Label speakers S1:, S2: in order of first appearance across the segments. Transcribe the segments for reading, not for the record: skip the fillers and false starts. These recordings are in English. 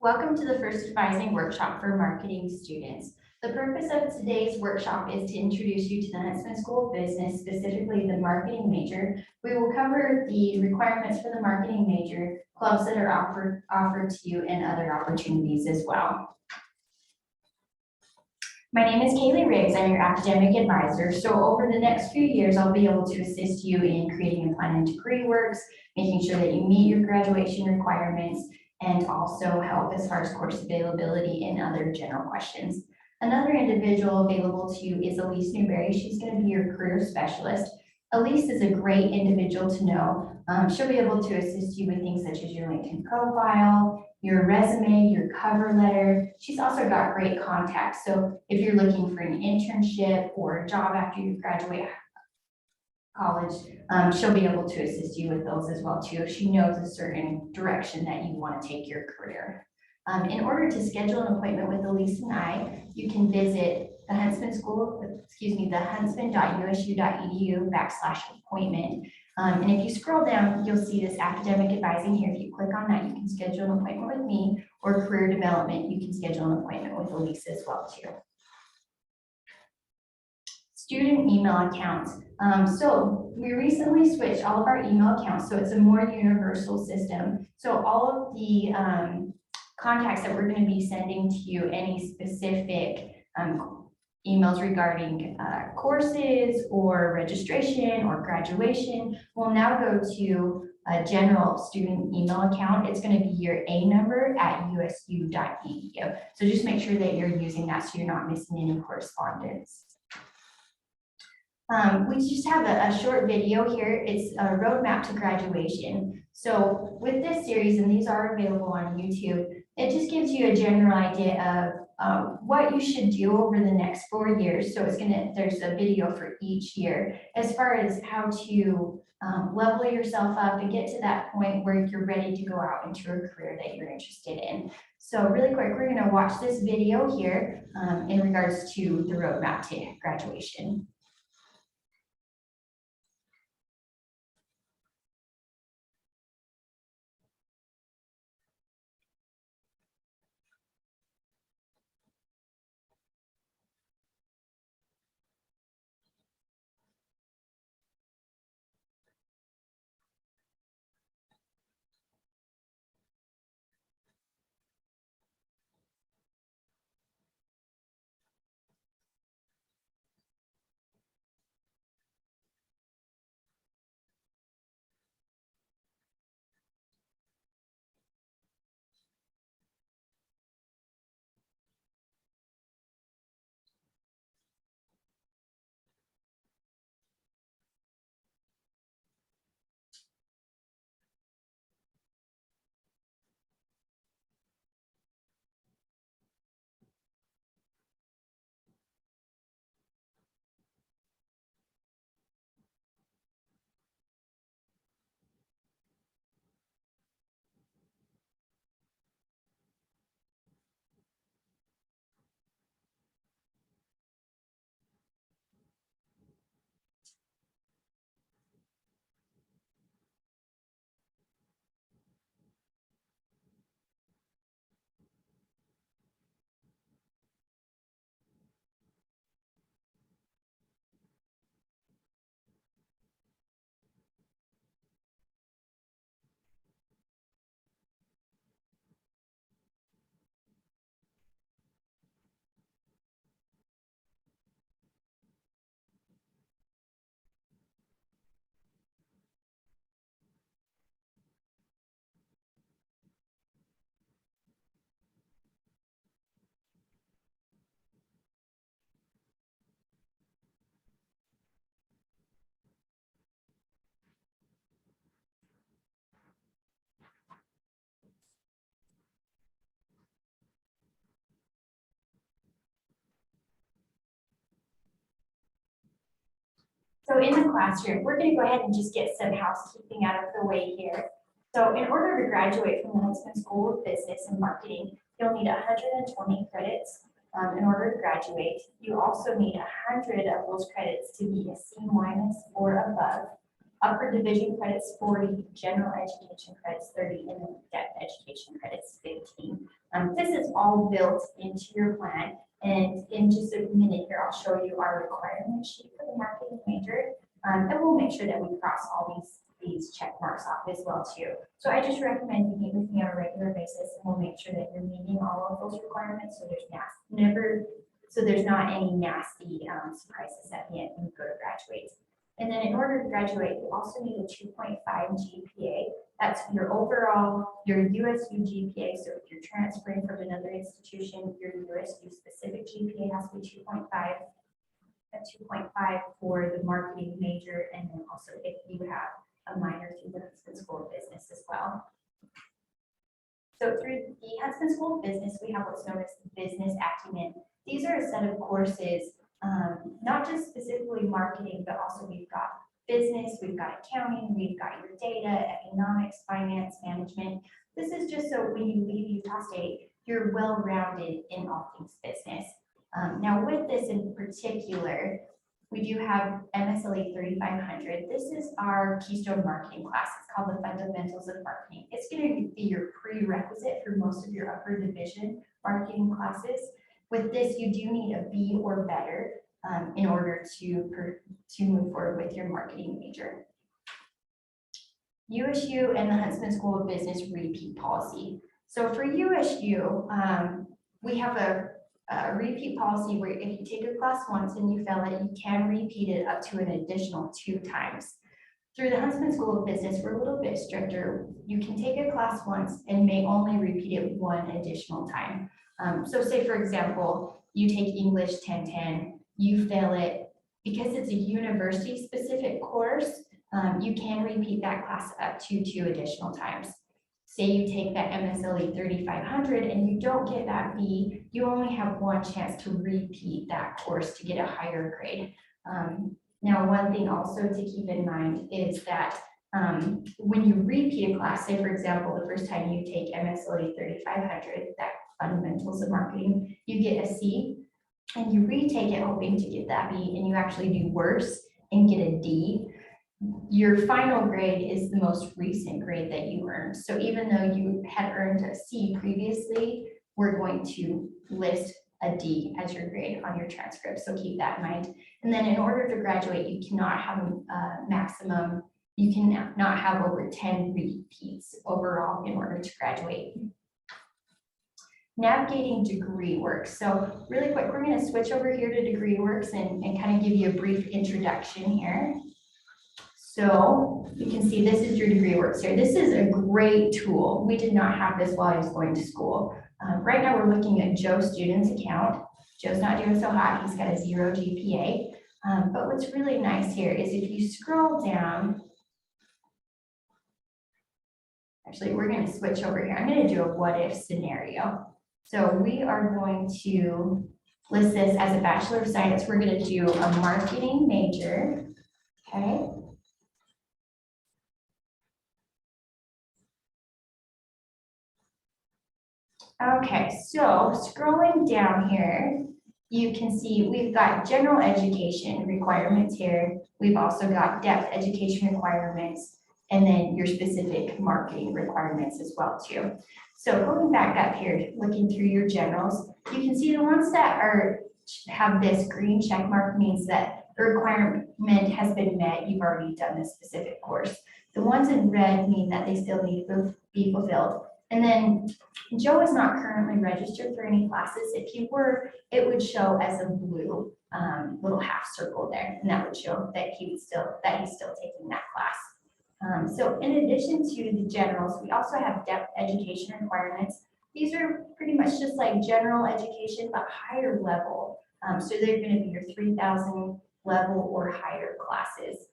S1: Welcome to the first advising workshop for marketing students. The purpose of today's workshop is to introduce you to the Huntsman School of Business, specifically the marketing major. We will cover the requirements for the marketing major, clubs that are offered to you, and other opportunities as well. My name is Kaylee Riggs. I'm your academic advisor. So over the next few years, I'll be able to assist you in creating a plan in DEGREEWORKS, making sure that you meet your graduation requirements, and also help as far as course availability and other general questions. Another individual available to you is Elise Newberry. She's going to be your career specialist. Elise is a great individual to know. She'll be able to assist you with things such as your LinkedIn profile, your resume, your cover letter. She's also got great contacts. So if you're looking for an internship or a job after you graduate college, she'll be able to assist you with those as well too. If she knows a certain direction that you want to take your career. In order to schedule an appointment with Elise and I, you can visit the Huntsman School, the huntsman.usu.edu/appointment. And if you scroll down, you'll see this academic advising here. If you click on that, you can schedule an appointment with me, or career development, you can schedule an appointment with Elise as well too. Student email accounts. So we recently switched all of our email accounts, so it's a more universal system. So all of the contacts that we're going to be sending to you, any specific emails regarding courses or registration or graduation, will now go to a general student email account. It's going to be your A number at usu.edu. So just make sure that you're using that so you're not missing any correspondence. We just have a short video here. It's a roadmap to graduation. So with this series, and these are available on YouTube, it just gives you a general idea of what you should do over the next 4 years. So there's a video for each year as far as how to level yourself up and get to that point where you're ready to go out into a career that you're interested in. So really quick, we're going to watch this video here in regards to the roadmap to graduation. So in the classroom, we're going to go ahead and just get some housekeeping out of the way here. So in order to graduate from the Huntsman School of Business and Marketing, you'll need 120 credits in order to graduate. You also need 100 of those credits to be a C- or above. Upper division credits 40, general education credits 30, and then depth education credits 15. This is all built into your plan. And in just a minute here, I'll show you our requirement sheet for the marketing major. And we'll make sure that we cross all these check marks off as well too. So I just recommend you meet with me on a regular basis, and we'll make sure that you're meeting all of those requirements. So there's not any nasty surprises at the end when you go to graduate. And then in order to graduate, you also need a 2.5 GPA. That's your overall, your USU GPA. So if you're transferring from another institution, your USU specific GPA has to be 2.5. A 2.5 for the marketing major, and then also if you have a minor through the Huntsman School of Business as well. So through the Huntsman School of Business, we have what's known as business acumen. These are a set of courses, not just specifically marketing, but also we've got business, we've got accounting, we've got your data, economics, finance, management. This is just so when you leave Utah State, you're well-rounded in all things business. Now with this in particular, we do have MSLE 3500. This is our keystone marketing class. It's called the Fundamentals of Marketing. It's going to be your prerequisite for most of your upper division marketing classes. With this, you do need a B or better in order to move forward with your marketing major. USU and the Huntsman School of Business repeat policy. So for USU, we have a repeat policy where if you take a class once and you fail it, you can repeat it up to an additional 2 times. Through the Huntsman School of Business, we're a little bit stricter. You can take a class once and may only repeat it 1 additional time. So say, for example, you take English 1010, you fail it. Because it's a university-specific course, you can repeat that class up to 2 additional times. Say you take that MSLE 3500 and you don't get that B, you only have 1 chance to repeat that course to get a higher grade. Now, one thing also to keep in mind is that when you repeat a class, say for example, the first time you take MSLE 3500, that Fundamentals of Marketing, you get a C, and you retake it hoping to get that B, and you actually do worse and get a D. Your final grade is the most recent grade that you earned. So even though you had earned a C previously, we're going to list a D as your grade on your transcript. So keep that in mind. And then in order to graduate, you cannot have a maximum, you cannot have over 10 repeats overall in order to graduate. Navigating DEGREEWORKS. So really quick, we're going to switch over here to DEGREEWORKS and kind of give you a brief introduction here. So you can see this is your DEGREEWORKS here. This is a great tool. We did not have this while I was going to school. Right now we're looking at Joe's student's account. Joe's not doing so hot. He's got a 0 GPA. But what's really nice here is if you scroll down, actually we're going to switch over here. I'm going to do a what if scenario. So we are going to list this as a Bachelor of Science. We're going to do a marketing major. Okay. Okay, so scrolling down here, you can see we've got general education requirements here. We've also got depth education requirements, and then your specific marketing requirements as well too. So going back up here, looking through your generals, you can see the ones that have this green check mark means that the requirement has been met. You've already done this specific course. The ones in red mean that they still need to be fulfilled. And then Joe is not currently registered for any classes. If you were, it would show as a blue little half circle there, and that would show that he's still taking that class. So in addition to the generals, we also have depth education requirements. These are pretty much just like general education, but higher level. So they're going to be your 3000 level or higher classes.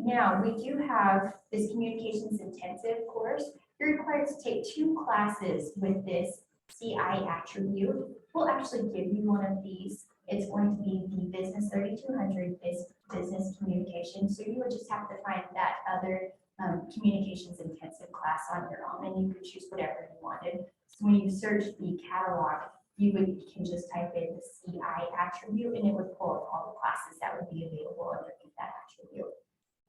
S1: Now we do have this communications intensive course. You're required to take 2 classes with this CI attribute. We'll actually give you one of these. It's going to be the Business 3200 Business Communication. So you would just have to find that other communications intensive class on your own, and you could choose whatever you wanted. So when you search the catalog, you can just type in the CI attribute, and it would pull up all the classes that would be available underneath that attribute.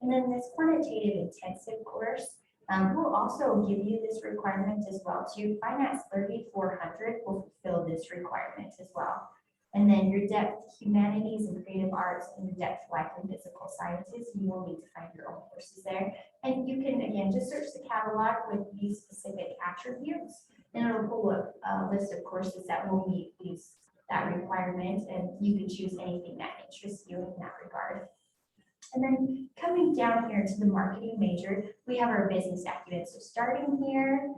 S1: And then this quantitative intensive course, We'll also give you this requirement as well too. Finance 3400 will fulfill this requirement as well. And then your depth humanities and creative arts and your depth life and physical sciences, you will need to find your own courses there. And you can, again, just search the catalog with these specific attributes, and it'll pull up a list of courses that will meet that requirement, and you can choose anything that interests you in that regard. And then coming down here to the marketing major, we have our business acumen. So starting here,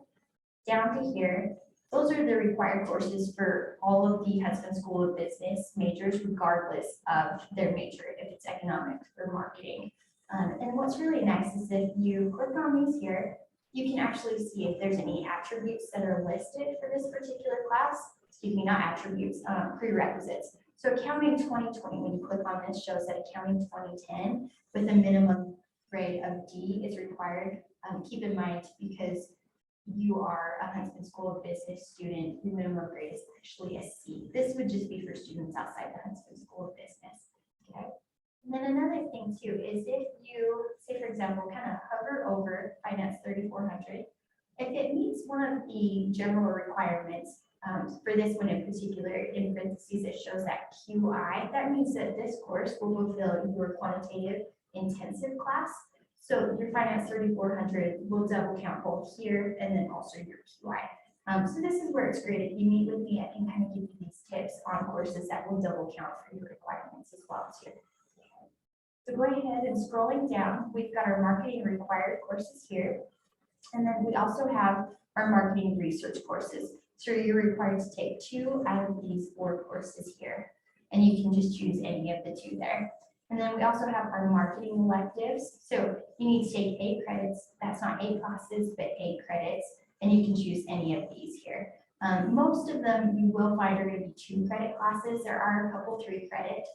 S1: down to here, those are the required courses for all of the Huntsman School of Business majors, regardless of their major, if it's economics or marketing. And what's really nice is if you click on these here, you can actually see if there's any attributes that are listed for this particular class. Excuse me, not attributes, prerequisites. So accounting 2020, when you click on this, shows that accounting 2010 with a minimum grade of D is required. Keep in mind, because you are a Huntsman School of Business student, your minimum grade is actually a C. This would just be for students outside the Huntsman School of Business. Okay. And then another thing too is if you, say for example, kind of hover over Finance 3400, if it meets one of the general requirements, for this one in particular, in parentheses, it shows that QI. That means that this course will fulfill your quantitative intensive class. So your Finance 3400 will double count both here and then also your QI. So this is where it's great. If you meet with me, I can kind of give you these tips on courses that will double count for your requirements as well too. So going ahead and scrolling down, we've got our marketing required courses here. And then we also have our marketing research courses. So you're required to take 2 out of these 4 courses here, and you can just choose any of the 2 there. And then we also have our marketing electives. So you need to take 8 credits. That's not 8 classes, but 8 credits, and you can choose any of these here. Most of them you will find are going to be 2 credit classes. There are a couple 3 credit,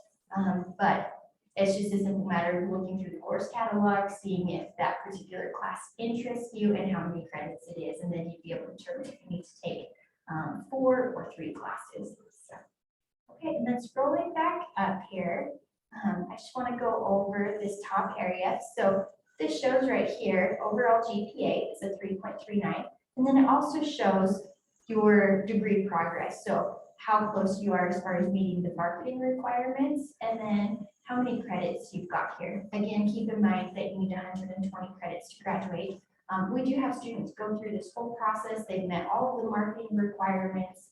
S1: but it's just a simple matter of looking through the course catalog, seeing if that particular class interests you and how many credits it is, and then you'd be able to determine if you need to take 4 or 3 classes. So, okay, and then scrolling back up here, I just want to go over this top area. So this shows right here, overall GPA is a 3.39, and then it also shows your degree progress. So how close you are as far as meeting the marketing requirements, and then how many credits you've got here. Again, keep in mind that you need 120 credits to graduate. We do have students go through this whole process. They've met all of the marketing requirements.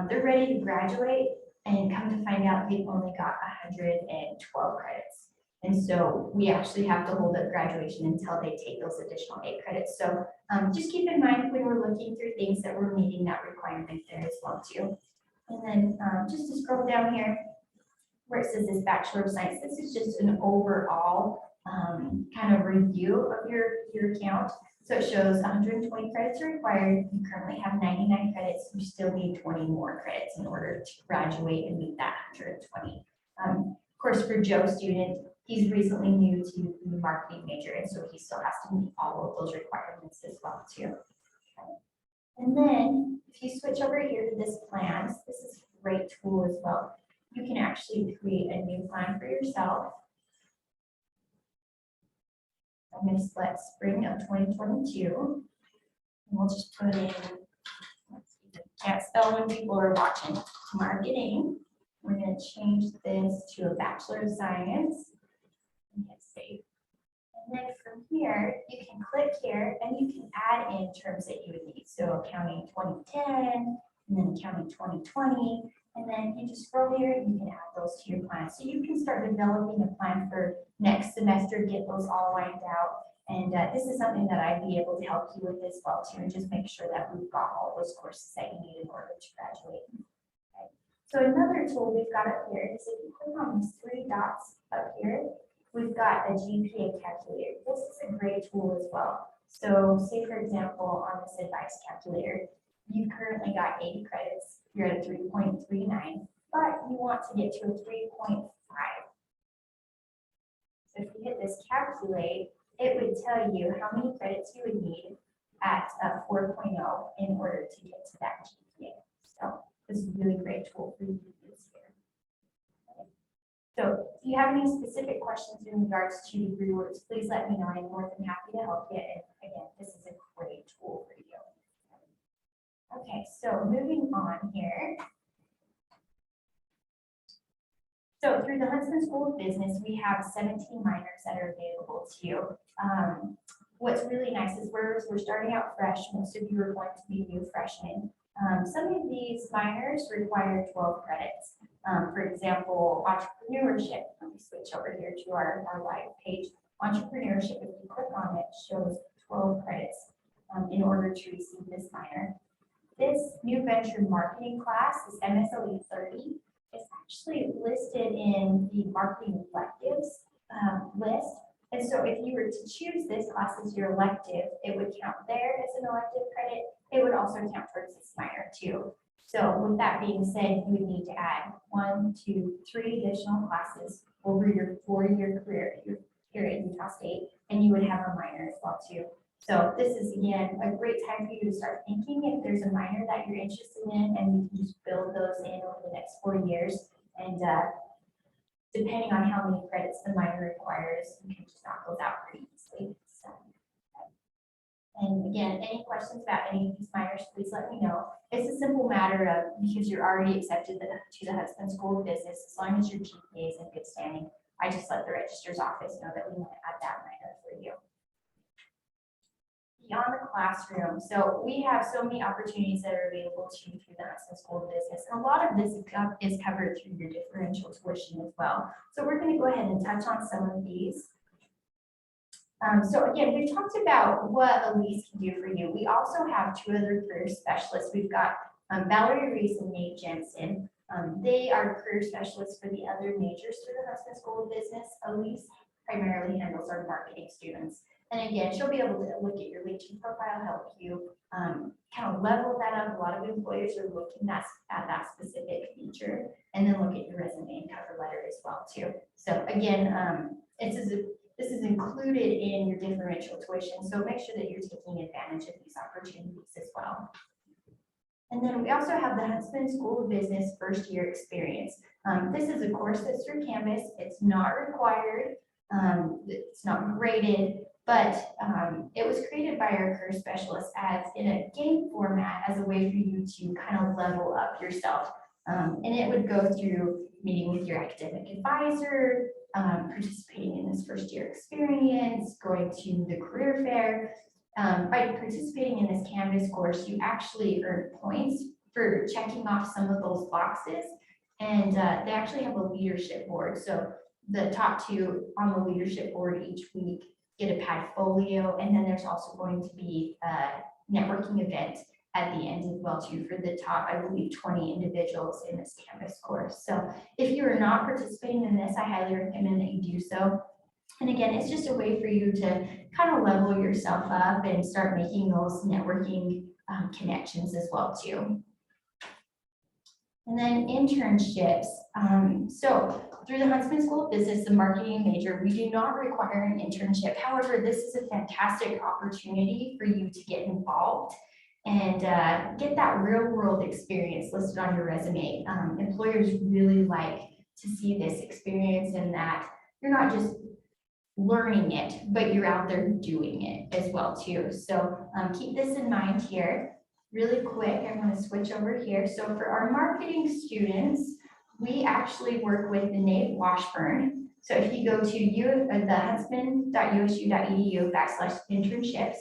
S1: They're ready to graduate, and come to find out they've only got 112 credits. And so we actually have to hold up graduation until they take those additional 8 credits. So just keep in mind when we're looking through things that we're meeting that requirement there as well too. And then just to scroll down here, where it says this Bachelor of Science, this is just an overall kind of review of your account. So it shows 120 credits are required. You currently have 99 credits. You still need 20 more credits in order to graduate and meet that 120. Of course, for Joe's student, he's recently new to the marketing major, and so he still has to meet all of those requirements as well too. Okay. And then if you switch over here to this plans, this is a great tool as well. You can actually create a new plan for yourself. I'm going to select spring of 2022, and we'll just put in, can't spell when people are watching, marketing. We're going to change this to a Bachelor of Science, and hit save. And then from here, you can click here, and you can add in terms that you would need. So accounting 2010, and then accounting 2020, and then you just scroll here, you can add those to your plan. So you can start developing a plan for next semester, get those all lined out. And this is something that I'd be able to help you with as well too, and just make sure that we've got all those courses that you need in order to graduate. Okay. So another tool we've got up here is if you click on these 3 dots up here, we've got a GPA calculator. This is a great tool as well. So say for example, on this advice calculator, you've currently got 80 credits. You're at a 3.39, but you want to get to a 3.5. So if you hit this calculate, it would tell you how many credits you would need at a 4.0 in order to get to that GPA. So this is a really great tool for you to use here. Okay. So if you have any specific questions in regards to DEGREEWORKS, please let me know. I'm more than happy to help you. And again, this is a great tool for you. Okay, so moving on here. So through the Huntsman School of Business, we have 17 minors that are available to you. What's really nice is we're starting out fresh. Most of you are going to be new freshmen. Some of these minors require 12 credits. For example, entrepreneurship. Let me switch over here to our live page. Entrepreneurship, if you click on it, shows 12 credits in order to receive this minor. This new venture marketing class is MSLE 30. It's actually listed in the marketing electives list. And so if you were to choose this class as your elective, it would count there as an elective credit. It would also count towards this minor too. So with that being said, you would need to add 1, 2, 3 additional classes over your 4-year career here at Utah State, and you would have a minor as well too. So this is, again, a great time for you to start thinking if there's a minor that you're interested in, and you can just build those in over the next 4 years. And depending on how many credits the minor requires, you can just knock those out pretty easily. So, and again, any questions about any of these minors, please let me know. It's a simple matter of, because you're already accepted to the Huntsman School of Business, as long as your GPA is in good standing, I just let the registrar's office know that we want to add that minor for you. Beyond the classroom, so we have so many opportunities that are available to you through the Huntsman School of Business, and a lot of this is covered through your differential tuition as well. So we're going to go ahead and touch on some of these. So again, we've talked about what Elise can do for you. We also have 2 other career specialists. We've got Valerie Reese and Nate Jensen. They are career specialists for the other majors through the Huntsman School of Business. Elise primarily handles our marketing students. And again, she'll be able to look at your LinkedIn profile, help you kind of level that up. A lot of employers are looking at that specific feature, and then look at your resume and cover letter as well too. So again, this is included in your differential tuition, so make sure that you're taking advantage of these opportunities as well. And then we also have the Huntsman School of Business First Year Experience. This is a course that's through Canvas. It's not required. It's not graded. But it was created by our career specialists as in a game format as a way for you to kind of level up yourself. And it would go through meeting with your academic advisor, participating in this first year experience, going to the career fair. By participating in this Canvas course, you actually earn points for checking off some of those boxes. And they actually have a leadership board. So the top 2 on the leadership board each week get a padfolio, and then there's also going to be a networking event at the end as well too for the top, I believe, 20 individuals in this Canvas course. So if you are not participating in this, I highly recommend that you do so. And again, it's just a way for you to kind of level yourself up and start making those networking connections as well too. And then internships. So through the Huntsman School of Business, the marketing major, we do not require an internship. However, this is a fantastic opportunity for you to get involved and get that real world experience listed on your resume. Employers really like to see this experience, and that you're not just learning it, but you're out there doing it as well too. So keep this in mind here. Really quick, I'm going to switch over here. So for our marketing students, we actually work with the Nate Washburn. So if you go to the huntsman.usu.edu/internships,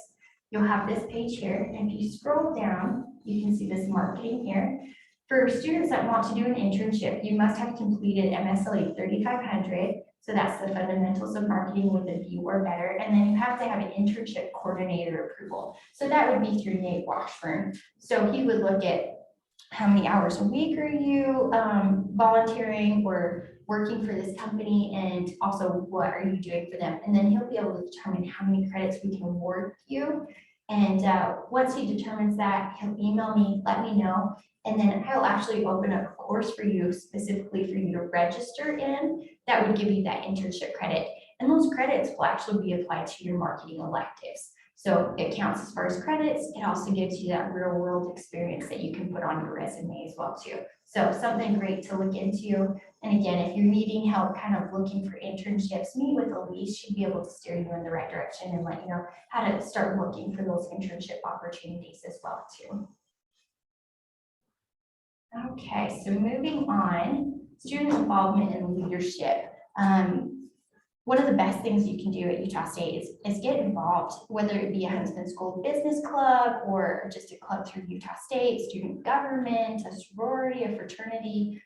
S1: you'll have this page here. And if you scroll down, you can see this marketing here. For students that want to do an internship, you must have completed MSLE 3500. So that's the fundamentals of marketing with a B or better. And then you have to have an internship coordinator approval. So that would be through Nate Washburn. So he would look at how many hours a week are you volunteering or working for this company, and also what are you doing for them. And then he'll be able to determine how many credits we can award you. And once he determines that, he'll email me, let me know. And then I'll actually open up a course for you specifically for you to register in that would give you that internship credit. And those credits will actually be applied to your marketing electives. So it counts as far as credits. It also gives you that real world experience that you can put on your resume as well too. So something great to look into. And again, if you're needing help kind of looking for internships, meet with Elise. She'd be able to steer you in the right direction and let you know how to start looking for those internship opportunities as well too. Okay, so moving on, student involvement and leadership. One of the best things you can do at Utah State is get involved, whether it be a Huntsman School of Business club or just a club through Utah State, student government, a sorority, a fraternity.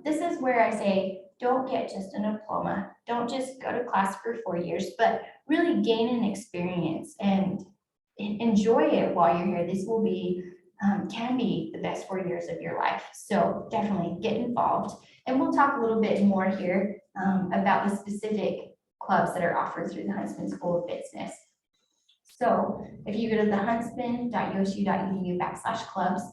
S1: This is where I say, don't get just a diploma. Don't just go to class for 4 years, but really gain an experience and enjoy it while you're here. This will be, can be the best 4 years of your life. So definitely get involved. And we'll talk a little bit more here about the specific clubs that are offered through the Huntsman School of Business. So if you go to the huntsman.usu.edu/clubs,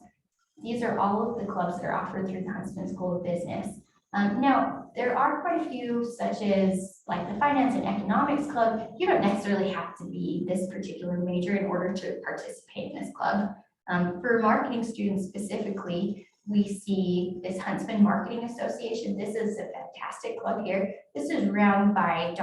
S1: these are all of the clubs that are offered through the Huntsman School of Business. Now, there are quite a few, such as like the Finance and Economics Club. You don't necessarily have to be this particular major in order to participate in this club. For marketing students specifically, we see this Huntsman Marketing Association. This is a fantastic club here. This is run by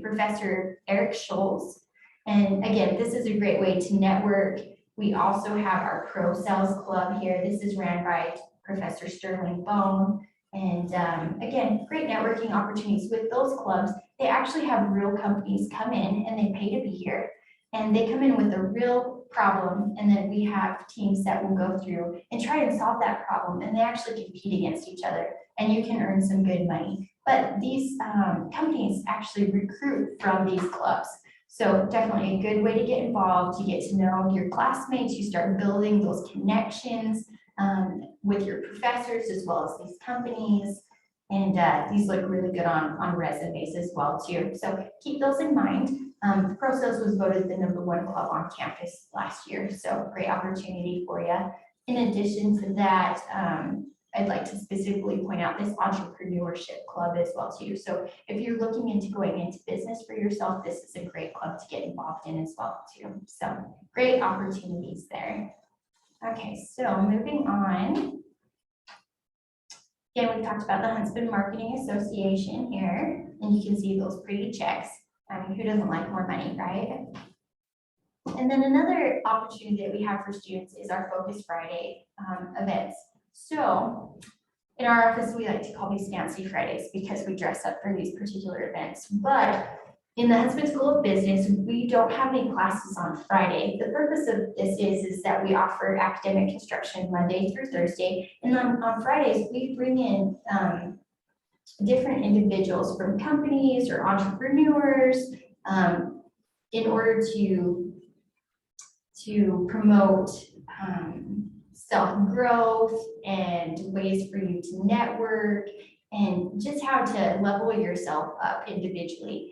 S1: Professor Eric Schultz. And again, this is a great way to network. We also have our Pro Sales Club here. This is ran by Professor Sterling Bone. And again, great networking opportunities with those clubs. They actually have real companies come in and they pay to be here. And they come in with a real problem, and then we have teams that will go through and try and solve that problem, and they actually compete against each other, and you can earn some good money. But these companies actually recruit from these clubs. So definitely a good way to get involved. You get to know your classmates, you start building those connections with your professors as well as these companies. And these look really good on resumes as well too. So keep those in mind. The Pro Sales was voted the #1 club on campus last year. So great opportunity for you. In addition to that, I'd like to specifically point out this entrepreneurship club as well too. So if you're looking into going into business for yourself, this is a great club to get involved in as well too. So great opportunities there. Okay, so moving on. Again, we talked about the Huntsman Marketing Association here, and you can see those pretty checks. I mean, who doesn't like more money, right? And then another opportunity that we have for students is our Focus Friday events. So in our office, we like to call these Fancy Fridays because we dress up for these particular events. But in the Huntsman School of Business, we don't have any classes on Friday. The purpose of this is that we offer academic instruction Monday through Thursday. And then on Fridays, we bring in different individuals from companies or entrepreneurs in order to promote self-growth and ways for you to network and just how to level yourself up individually.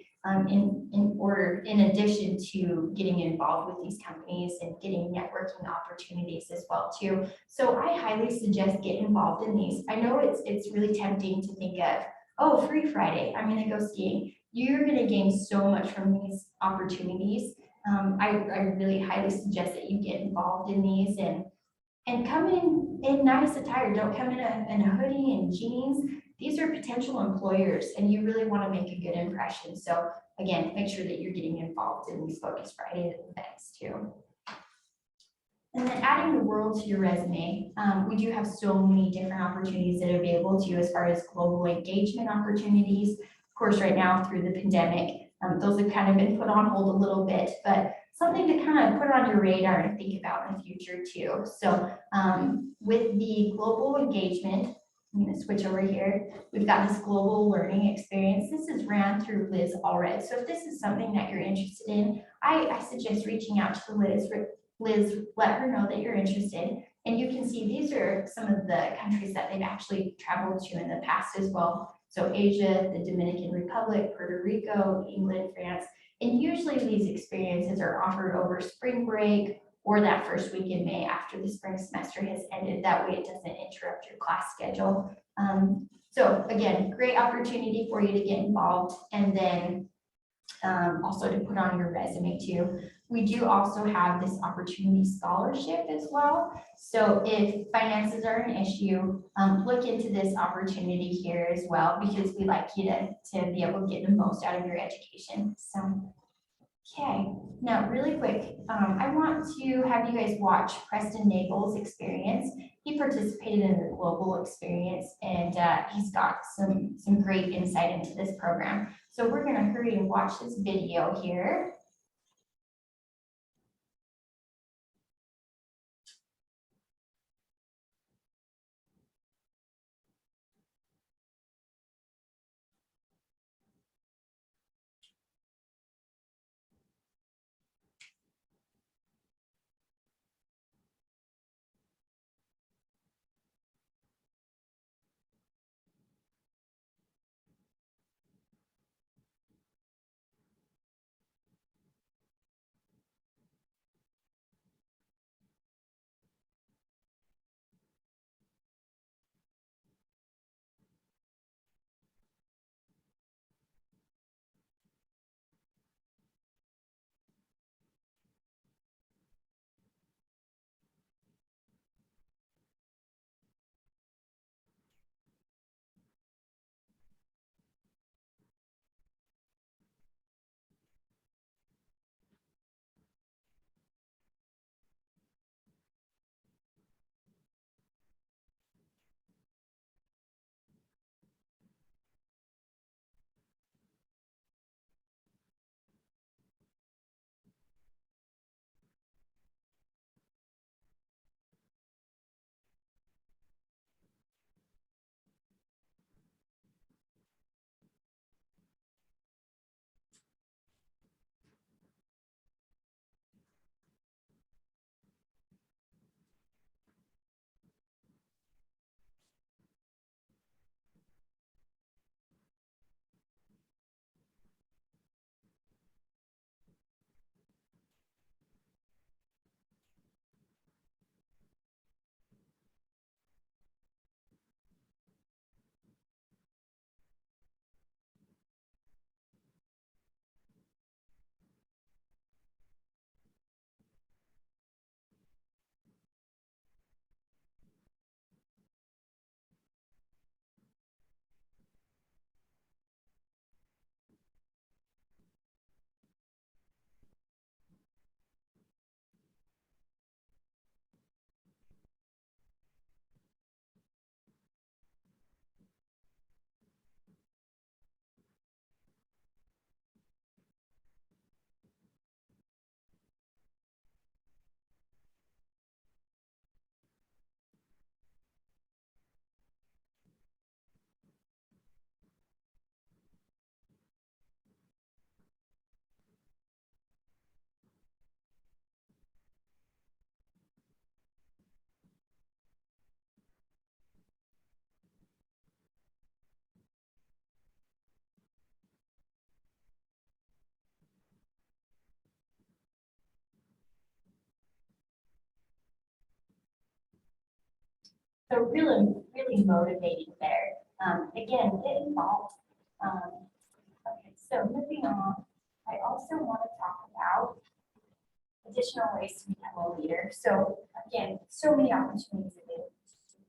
S1: In addition to getting involved with these companies and getting networking opportunities as well too. So I highly suggest get involved in these. I know it's really tempting to think of, oh, free Friday, I'm gonna go skiing. You're gonna gain so much from these opportunities. I really highly suggest that you get involved in these and come in nice attire. Don't come in a hoodie and jeans. These are potential employers and you really want to make a good impression. So again, make sure that you're getting involved in these Focus Friday events too. And then adding the world to your resume, we do have so many different opportunities that are available to you as far as global engagement opportunities. Of course, right now through the pandemic, those have kind of been put on hold a little bit, but something to kind of put on your radar and think about in the future too. So with the global engagement, I'm going to switch over here. We've got this global learning experience. This is ran through Liz already. So if this is something that you're interested in, I suggest reaching out to Liz. Liz, let her know that you're interested. And you can see these are some of the countries that they've actually traveled to in the past as well. So Asia, the Dominican Republic, Puerto Rico, England, France. And usually these experiences are offered over spring break or that first week in May after the spring semester has ended. That way it doesn't interrupt your class schedule. So again, great opportunity for you to get involved. And then also to put on your resume too. We do also have this opportunity scholarship as well. So if finances are an issue, look into this opportunity here as well, because we like you to be able to get the most out of your education. So, okay, now really quick, I want to have you guys watch Preston Nagel's Experience. He participated in the global experience, and he's got some great insight into this program. So we're gonna hurry and watch this video here. So really motivating there. Again, get involved. Okay, so moving on, I also want to talk about additional ways to become a leader. So again, so many opportunities available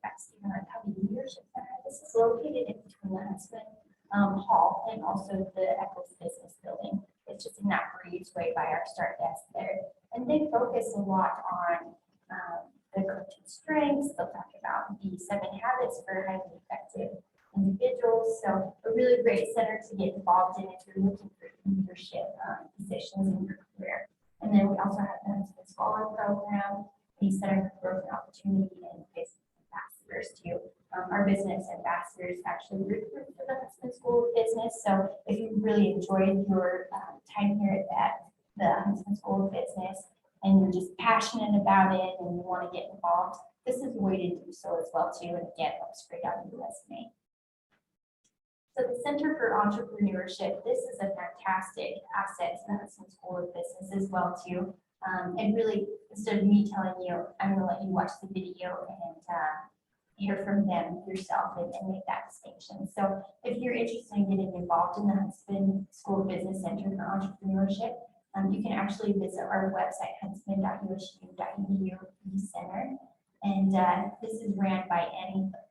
S1: at Stephen R. Covey Leadership Center. This is located in between the Huntsman Hall and also the Eccles Business Building. It's just in that breezeway by our start desk there. And they focus a lot on the coaching strengths. They'll talk about the 7 habits for highly effective individuals. So a really great center to get involved in if you're looking for leadership positions in your career. And then we also have the Huntsman Scholar Program, the Center for Growth and Opportunity, and business ambassadors too. Our business ambassadors actually recruit for the Huntsman School of Business. So if you really enjoyed your time here at the Huntsman School of Business and you're just passionate about it and you want to get involved, this is a way to do so as well too. And again, looks great on your resume. So the Center for Entrepreneurship, this is a fantastic asset to the Huntsman School of Business as well too. And really, instead of me telling you, I'm going to let you watch the video and
S2: hear from them yourself and make that distinction. So if you're interested in getting involved in the Huntsman School of Business Center for Entrepreneurship, you can actually visit our website, huntsman.usu.edu/center. And this is ran by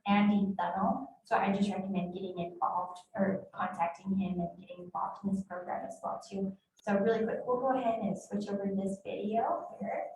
S2: Andy Thunnell. So I just recommend getting involved or contacting him and getting involved in this program as well too. So really quick, we'll go ahead and switch over to this video here.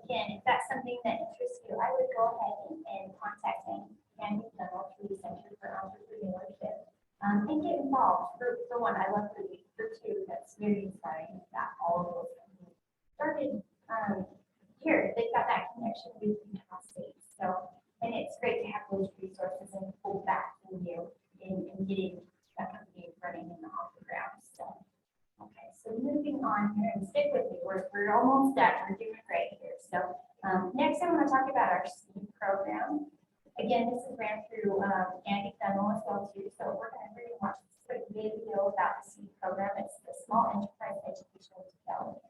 S2: again, if that's something that interests you, I would go ahead and contact Andy Tunnel through the Center for Entrepreneurship. And get involved. For one, I love reading. For two, that's very inspiring that all of those companies started here. They've got that connection with Utah State. So, and it's great to have those resources and pull back from you in getting that company running and off the ground. So, okay, so moving on here, and stick with me. We're almost done. We're doing great here. So, next I want to talk about our SEED program. Again, this is ran through Andy Tunnel as well too. So we're going to watch this quick video about the SEED program. It's the Small Enterprise Educational Development.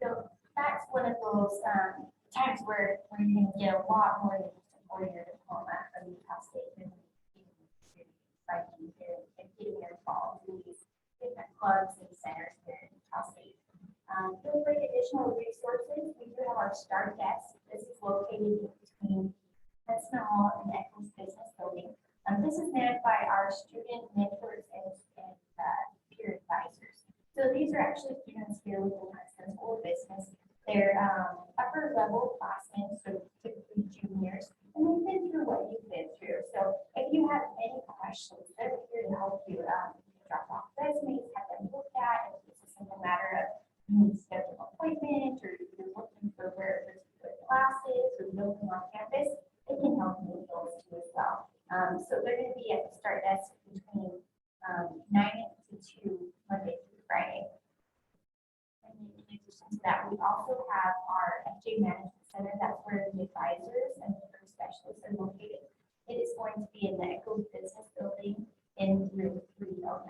S2: So that's one of those times where you're going to get a lot more than just a 4-year diploma from Utah State and getting involved in these different clubs and centers here in Utah State. Feel free additional resources. We do have our start desk. This is located between Huntsman Mall and Echo's Business Building. This is manned by our student mentors and peer advisors. So these are actually students here within Huntsman School of Business. They're upper level classmen, so typically juniors, and they've been through what you've been through. So if you have any questions, they're here to help you drop off resumes, have them looked at. If it's a simple matter of you need to schedule an appointment, or you're looking for where there's good classes, or looking on campus, they can help you with those too as well. So they're going to be at the start desk between 9 to 2 Monday through Friday. And in addition to that, we also have our FJ Management Center. That's where the advisors and the specialists are located. It is going to be in the Business Building in room 309.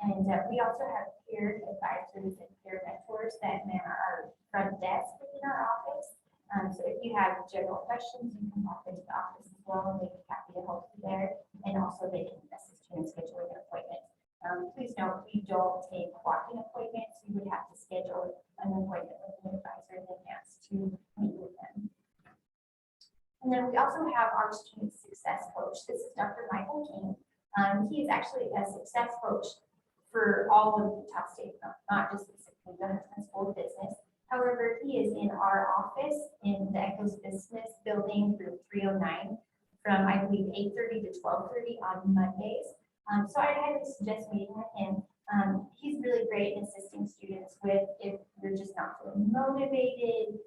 S2: And we also have peer advisors and peer mentors that man our front desk within our office. So if you have general questions, you can pop into the office as well, and they'd be happy to help you there. And also they can assist you in scheduling an appointment. Please note, we don't take walk-in appointments. You would have to schedule an appointment with an advisor in advance to meet with them. And then we also have our student success coach. This is Dr. Michael King. He is actually a success coach for all of Utah State, not just specifically the Huntsman School of Business. However, he is in our office in the Business Building, room 309, from I believe 8:30 to 12:30 on Mondays. So I'd highly suggest meeting with him. He's really great in assisting students with if you're just not feeling motivated,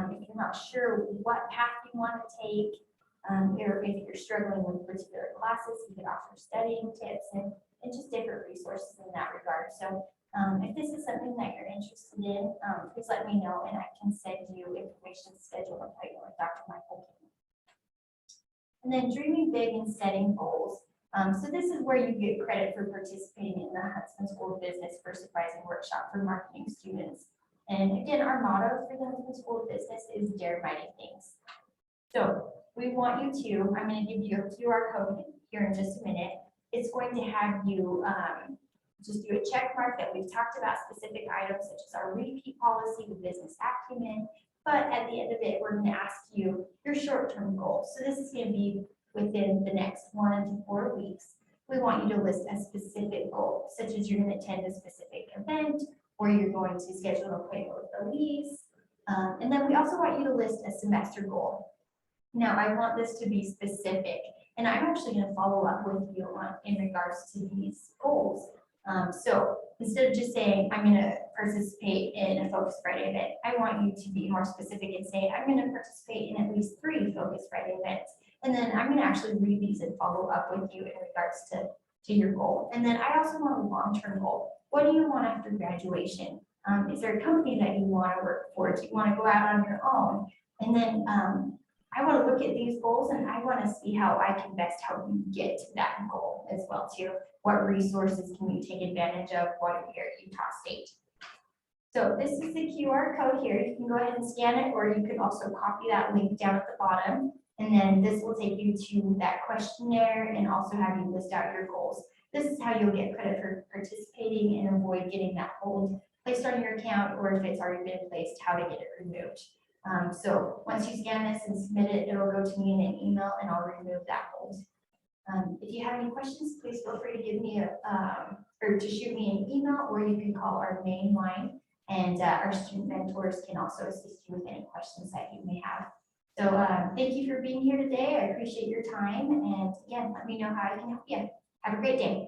S2: if you're not sure what path you want to take, or if you're struggling with particular classes, he could offer studying tips and just different resources in that regard. So if this is something that you're interested in, please let me know and I can send you information to schedule an appointment with Dr. Michael King. And then dreaming big and setting goals. So this is where you get credit for participating in the Huntsman School of Business First Advising Workshop for marketing students. And again, our motto for the Huntsman School of Business is Dare Mighty Things. So we want you to, I'm going to give you a QR code here in just a minute. It's going to have you just do a check mark that we've talked about specific items such as our repeat policy, the business acumen. But at the end of it, we're going to ask you your short-term goals. So this is going to be within the next 1 to 4 weeks. We want you to list a specific goal, such as you're going to attend a specific event, or you're going to schedule an appointment with Elise. And then we also want you to list a semester goal. Now, I want this to be specific, and I'm actually going to follow up with you in regards to these goals. So instead of just saying, I'm going to participate in a Focus Friday event, I want you to be more specific and say, I'm going to participate in at least 3 Focus Friday events. And then I'm going to actually read these and follow up with you in regards to your goal. And then I also want a long-term goal. What do you want after graduation? Is there a company that you want to work for? Do you want to go out on your own? And then I want to look at these goals and I want to see how I can best help you get to that goal as well too. What resources can you take advantage of while you're here at Utah State? So this is the QR code here. You can go ahead and scan it, or you can also copy that link down at the bottom. And then this will take you to that questionnaire and also have you list out your goals. This is how you'll get credit for participating and avoid getting that hold placed on your account, or if it's already been placed, how to get it removed. So once you scan this and submit it, it'll go to me in an email and I'll remove that hold. If you have any questions, please feel free to give me or to shoot me an email, or you can call our main line, and our student mentors can also assist you with any questions that you may have. So thank you for being here today. I appreciate your time, and again, let me know how I can help you. Have a great day.